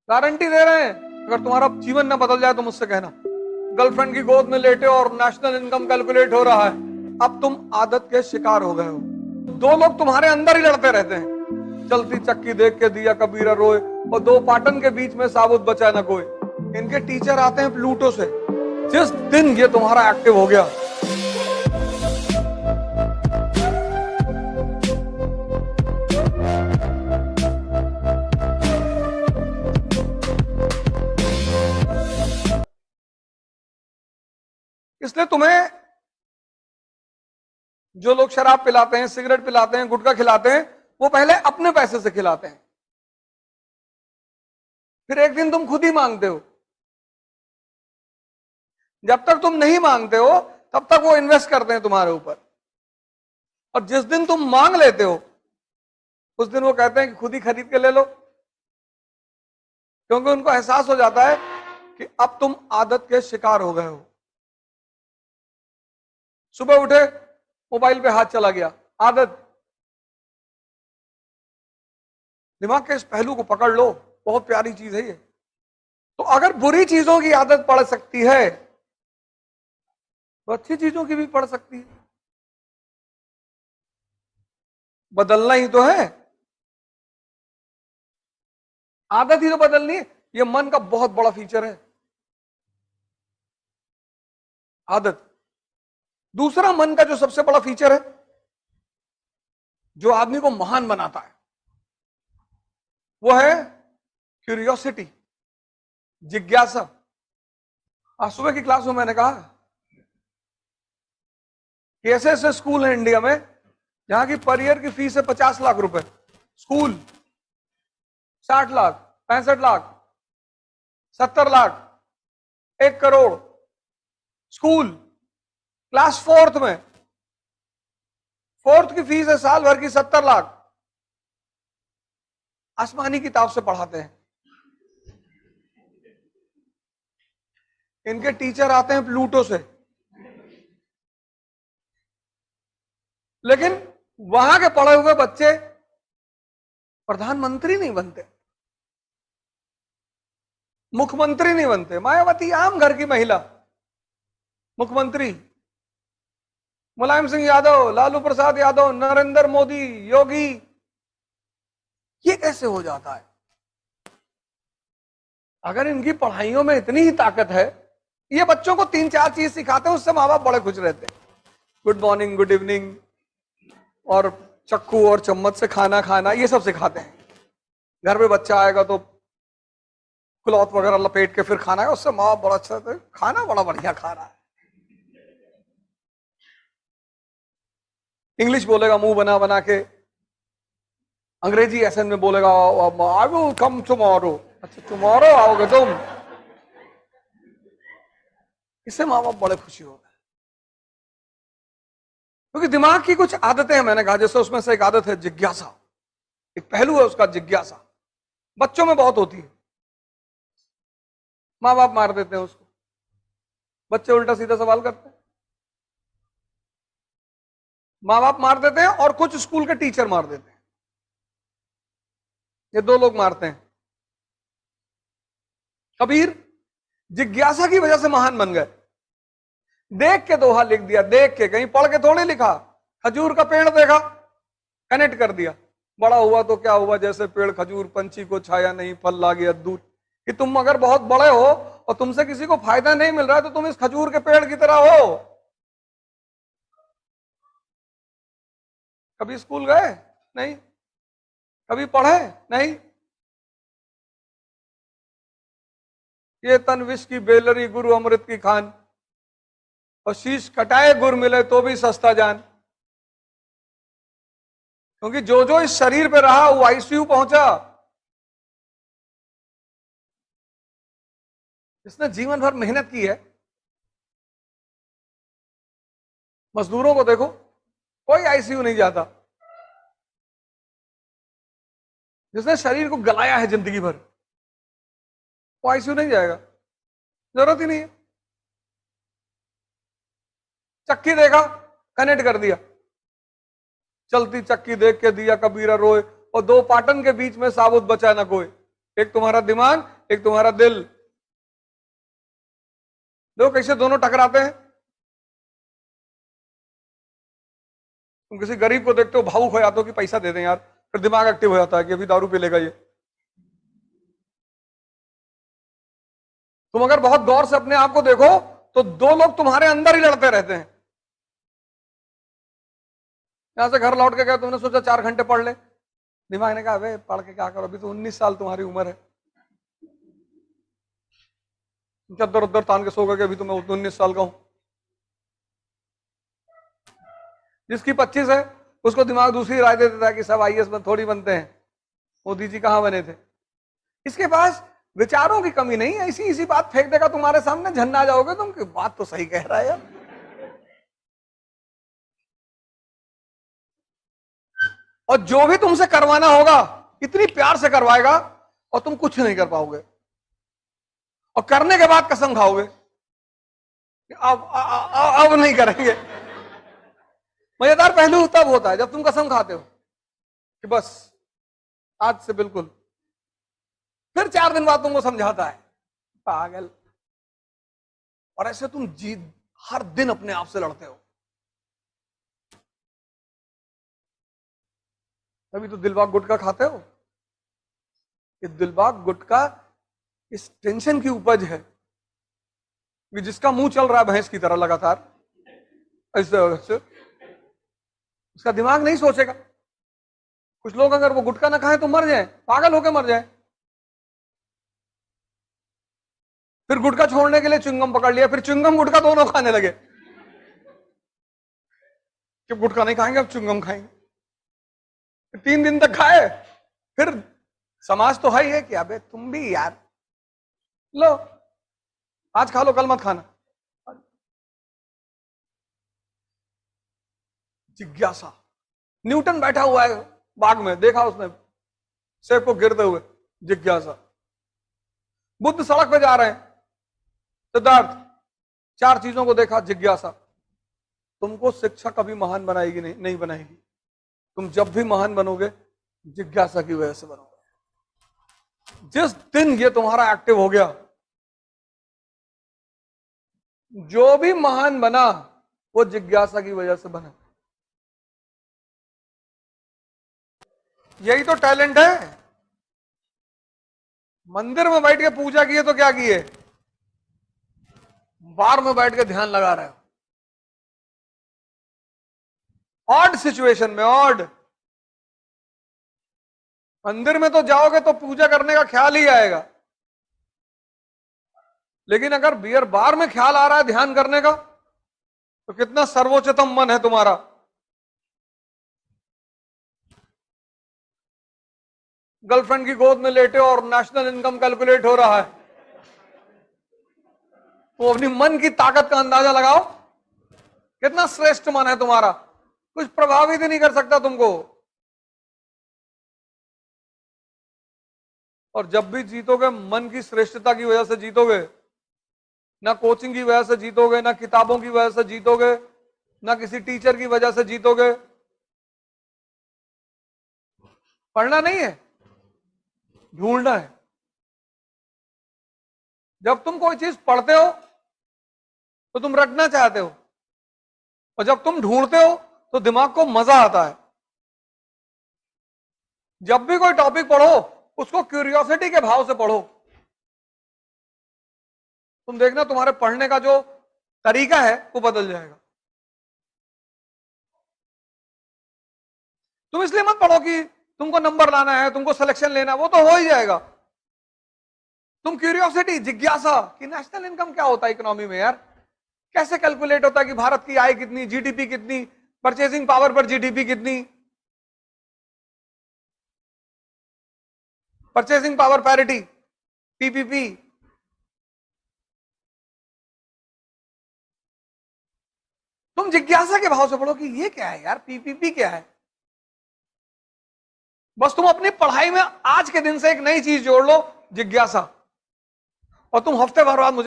Guarantee दे रहे हैं, अगर तुम्हारा जीवन न बदल जाए तो मुझसे कहना। गर्लफ्रेंड की गोद में लेटे और नेशनल इनकम कैलकुलेट हो रहा है। अब तुम आदत के शिकार हो गए हो। दो लोग तुम्हारे अंदर ही लड़ते रहते हैं। चलती चक्की देख के दिया कबीरा रोए, और दो पाटन के बीच में साबुत बचा न कोई। इनके टीचर आते हैं प्लूटो से। जिस दिन ये तुम्हारा एक्टिव हो गया, इसलिए तुम्हें जो लोग शराब पिलाते हैं, सिगरेट पिलाते हैं, गुटखा खिलाते हैं, वो पहले अपने पैसे से खिलाते हैं, फिर एक दिन तुम खुद ही मांगते हो। जब तक तुम नहीं मांगते हो तब तक वो इन्वेस्ट करते हैं तुम्हारे ऊपर, और जिस दिन तुम मांग लेते हो उस दिन वो कहते हैं कि खुद ही खरीद के ले लो, क्योंकि उनको एहसास हो जाता है कि अब तुम आदत के शिकार हो गए हो। सुबह उठे, मोबाइल पे हाथ चला गया, आदत। दिमाग के इस पहलू को पकड़ लो, बहुत प्यारी चीज है ये। तो अगर बुरी चीजों की आदत पड़ सकती है तो अच्छी चीजों की भी पड़ सकती है। बदलना ही तो है, आदत ही तो बदलनी है। ये मन का बहुत बड़ा फीचर है, आदत। दूसरा मन का जो सबसे बड़ा फीचर है, जो आदमी को महान बनाता है, वो है क्यूरियोसिटी, जिज्ञासा। आज सुबह की क्लास में मैंने कहा कि ऐसे ऐसे स्कूल हैं इंडिया में जहां की पर ईयर की फीस है 50 लाख रुपए। School 60 lakh, 65 lakh, 70 lakh, 1 crore. School class 4th में, 4th की फीस है साल भर की 70 लाख। आसमानी किताब से पढ़ाते हैं। इनके टीचर आते हैं प्लूटो से, लेकिन वहां के पढ़े हुए बच्चे प्रधानमंत्री नहीं बनते, मुख्यमंत्री नहीं बनते। मायावती आम घर की महिला मुख्यमंत्री, मुलायम सिंह यादव, लालू प्रसाद यादव, नरेंद्र मोदी, योगी। ये कैसे हो जाता है? अगर इनकी पढ़ाइयों में इतनी ही ताकत है, ये बच्चों को 3-4 चीज सिखाते हैं, उससे माँ बाप बड़े खुश रहते हैं। गुड मॉर्निंग, गुड इवनिंग, और चक्कू और चम्मच से खाना खाना, ये सब सिखाते हैं। घर में बच्चा आएगा तो क्लॉथ वगैरह लपेट के फिर खाना है, उससे माँ बाप बड़ा अच्छा, खाना बड़ा बढ़िया खा रहा है। इंग्लिश बोलेगा मुंह बना बना के, अंग्रेजी एसेंट में बोलेगा आई विल कम टुमारो। अच्छा, टुमारो आओगे तुम? इससे माँ बाप बड़े खुशी हो गए, क्योंकि दिमाग की कुछ आदतें हैं। मैंने कहा जैसे उसमें से एक आदत है जिज्ञासा, एक पहलू है उसका जिज्ञासा। बच्चों में बहुत होती है, माँ बाप मार देते हैं उसको, बच्चे उल्टा सीधा सवाल करते हैं। माँ बाप मार देते हैं और कुछ स्कूल के टीचर मार देते हैं। ये 2 लोग मारते हैं। कबीर जिज्ञासा की वजह से महान बन गए। देख के दोहा लिख दिया, देख के, कहीं पढ़ के थोड़ी लिखा। खजूर का पेड़ देखा, कनेक्ट कर दिया। बड़ा हुआ तो क्या हुआ, जैसे पेड़ खजूर, पंछी को छाया नहीं, फल ला गया दूर। कि तुम अगर बहुत बड़े हो और तुमसे किसी को फायदा नहीं मिल रहा है तो तुम इस खजूर के पेड़ की तरह हो। कभी स्कूल गए? नहीं। कभी पढ़े? नहीं। ये तन विष की बेलरी, गुरु अमृत की खान, और शीश कटाए गुर मिले तो भी सस्ता जान। क्योंकि जो जो इस शरीर पे रहा वो आईसीयू पहुंचा। इसने जीवन भर मेहनत की है। मजदूरों को देखो, कोई आईसीयू नहीं जाता। जिसने शरीर को गलाया है जिंदगी भर, वो आईसीयू नहीं जाएगा, जरूरत ही नहीं है। चक्की देखा, कनेक्ट कर दिया। चलती चक्की देख के दिया कबीरा रोए, और 2 पाटन के बीच में साबुत बचा ना कोई। एक तुम्हारा दिमाग, एक तुम्हारा दिल। देखो कैसे दोनों टकराते हैं। तुम किसी गरीब को देखते हो, भावुक हो जाते हो कि पैसा दे दें यार, फिर दिमाग एक्टिव हो जाता है कि अभी दारू पी लेगा ये। तुम अगर बहुत गौर से अपने आप को देखो तो दो लोग तुम्हारे अंदर ही लड़ते रहते हैं। यहां से घर लौट के गए, तुमने सोचा 4 घंटे पढ़ ले, दिमाग ने कहा अबे पढ़ के क्या करो, अभी तो 19 साल तुम्हारी उम्र है। चद्दर उद्दर तान के सो गए, अभी तो मैं 19 साल का हूं। जिसकी 25 है उसको दिमाग दूसरी राय दे देता है कि सब आईएएस थोड़ी बनते हैं, मोदी जी कहां बने थे। इसके पास विचारों की कमी नहीं है, इसी बात फेंक देगा तुम्हारे सामने, झन्ना जाओगे तुम कि बात तो सही कह रहा है यार। और जो भी तुमसे करवाना होगा इतनी प्यार से करवाएगा और तुम कुछ नहीं कर पाओगे, और करने के बाद कसम खाओगे अब नहीं करेंगे। मजेदार पहलू तब होता है जब तुम कसम खाते हो कि बस आज से बिल्कुल, फिर 4 दिन बाद तुमको समझाता है पागल। और ऐसे तुम जीत हर दिन अपने आप से लड़ते हो। तभी तो दिलबाग गुटखा खाते हो। ये दिलबाग गुटखा इस टेंशन की उपज है कि जिसका मुंह चल रहा है भैंस की तरह लगातार, ऐसे उसका दिमाग नहीं सोचेगा। कुछ लोग अगर वो गुटखा ना खाएं तो मर जाएं, पागल होकर मर जाएं। फिर गुटखा छोड़ने के लिए च्युइंगम पकड़ लिया, फिर च्युइंगम गुटखा दोनों खाने लगे कि गुटखा नहीं खाएंगे अब च्युइंगम खाएंगे। 3 दिन तक खाए, फिर समाज तो है ही है कि अबे तुम भी यार लो आज खा लो कल मत खाना। जिज्ञासा। न्यूटन बैठा हुआ है बाग में, देखा उसने सेब को गिरते हुए, जिज्ञासा। बुद्ध सड़क पे जा रहे हैं, सिद्धार्थ 4 चीजों को देखा, जिज्ञासा। तुमको शिक्षा कभी महान बनाएगी नहीं बनाएगी। तुम जब भी महान बनोगे जिज्ञासा की वजह से बनोगे। जिस दिन ये तुम्हारा एक्टिव हो गया, जो भी महान बना वो जिज्ञासा की वजह से बना। यही तो टैलेंट है। मंदिर में बैठ के पूजा किए तो क्या किए, बार में बैठ के ध्यान लगा रहे हो। ऑड सिचुएशन में, ऑड। मंदिर में तो जाओगे तो पूजा करने का ख्याल ही आएगा, लेकिन अगर बियर बार में ख्याल आ रहा है ध्यान करने का तो कितना सर्वोच्चतम मन है तुम्हारा। गर्लफ्रेंड की गोद में लेटे और नेशनल इनकम कैलकुलेट हो रहा है, तो अपनी मन की ताकत का अंदाजा लगाओ कितना श्रेष्ठ मन है तुम्हारा। कुछ प्रभावित ही नहीं कर सकता तुमको। और जब भी जीतोगे मन की श्रेष्ठता की वजह से जीतोगे, ना कोचिंग की वजह से जीतोगे, ना किताबों की वजह से जीतोगे, ना किसी टीचर की वजह से जीतोगे। पढ़ना नहीं है, ढूंढना है। जब तुम कोई चीज पढ़ते हो तो तुम रटना चाहते हो, और जब तुम ढूंढते हो तो दिमाग को मजा आता है। जब भी कोई टॉपिक पढ़ो उसको क्यूरियोसिटी के भाव से पढ़ो। तुम देखना तुम्हारे पढ़ने का जो तरीका है वो बदल जाएगा। तुम इसलिए मत पढ़ो कि तुमको नंबर लाना है, तुमको सिलेक्शन लेना, वो तो हो ही जाएगा। तुम क्यूरियोसिटी, जिज्ञासा कि नेशनल इनकम क्या होता है इकोनॉमी में यार, कैसे कैलकुलेट होता है कि भारत की आय कितनी, जीडीपी कितनी, परचेसिंग पावर पर जीडीपी कितनी, परचेसिंग पावर पैरिटी, पीपीपी। तुम जिज्ञासा के भाव से पढ़ो कि ये क्या है यार, पीपीपी क्या है। बस तुम अपनी पढ़ाई में आज के दिन से एक नई चीज जोड़ लो, जिज्ञासा, और तुम हफ्ते भर बाद मुझे